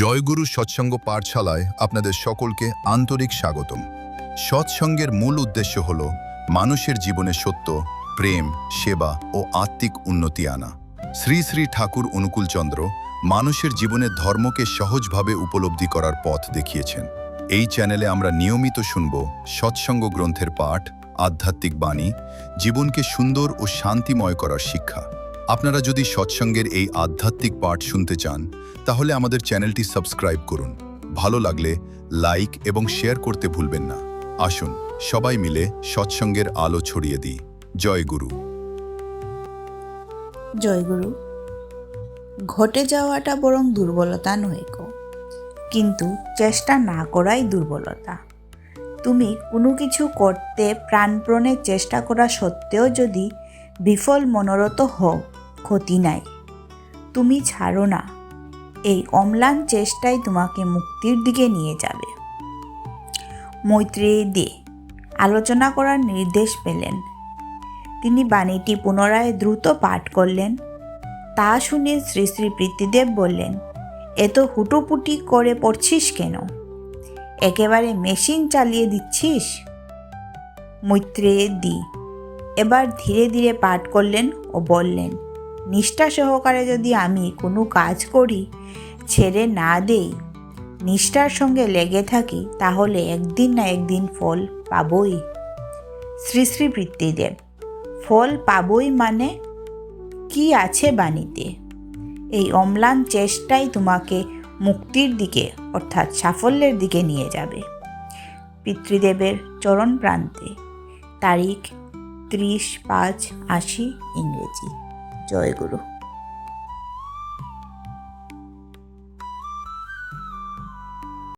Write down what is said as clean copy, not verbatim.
জয়গুরু সৎসঙ্গ পাঠশালায় আপনাদের সকলকে আন্তরিক স্বাগতম। সৎসঙ্গের মূল উদ্দেশ্য হল মানুষের জীবনে সত্য, প্রেম, সেবা ও আত্মিক উন্নতি আনা। শ্রী শ্রী ঠাকুর অনুকূলচন্দ্র মানুষের জীবনে ধর্মকে সহজভাবে উপলব্ধি করার পথ দেখিয়েছেন। এই চ্যানেলে আমরা নিয়মিত শুনব সৎসঙ্গ গ্রন্থের পাঠ, আধ্যাত্মিক বাণী, জীবনকে সুন্দর ও শান্তিময় করার শিক্ষা। আপনারা যদি সৎসঙ্গের এই আধ্যাত্মিক পাঠ শুনতে চান তাহলে আমাদের চ্যানেলটি সাবস্ক্রাইব করুন। ভালো লাগলে লাইক এবং শেয়ার করতে ভুলবেন না। আসুন সবাই মিলে সৎসঙ্গের আলো ছড়িয়ে দিই। জয় গুরু। জয় গুরু। ঘটে যাওয়াটা বরং দুর্বলতা নয় গো, কিন্তু চেষ্টা না করাই দুর্বলতা। তুমি কোনো কিছু করতে প্রাণপণে চেষ্টা করা সত্ত্বেও যদি বিফল মনোরথ হও, ক্ষতি নাই, তুমি ছাড়ো না। এই অম্লান চেষ্টাই তোমাকে মুক্তির দিকে নিয়ে যাবে। মৈত্রেয়ী দে আলোচনা করার নির্দেশ পেলেন। তিনি বাণীটি পুনরায় দ্রুত পাঠ করলেন। তা শুনে শ্রী শ্রী পিতৃদেব বললেন, এত হুটোপুটি করে পড়ছিস কেন? একেবারে মেশিন চালিয়ে দিচ্ছিস? মৈত্রেয়ী দি এবার ধীরে ধীরে পাঠ করলেন ও বললেন, নিষ্ঠা সহকারে যদি আমি কোনো কাজ করি, ছেড়ে না দেই, নিষ্ঠার সঙ্গে লেগে থাকি, তাহলে একদিন না একদিন ফল পাবই। শ্রী শ্রী পিতৃদেব, ফল পাবই মানে কি আছে বাণীতে? এই অম্লান চেষ্টাই তোমাকে মুক্তির দিকে অর্থাৎ সাফল্যের দিকে নিয়ে যাবে। পিতৃদেবের চরণ প্রান্তে। তারিখ 30/5/80 ইংরেজি। জয় গুরু।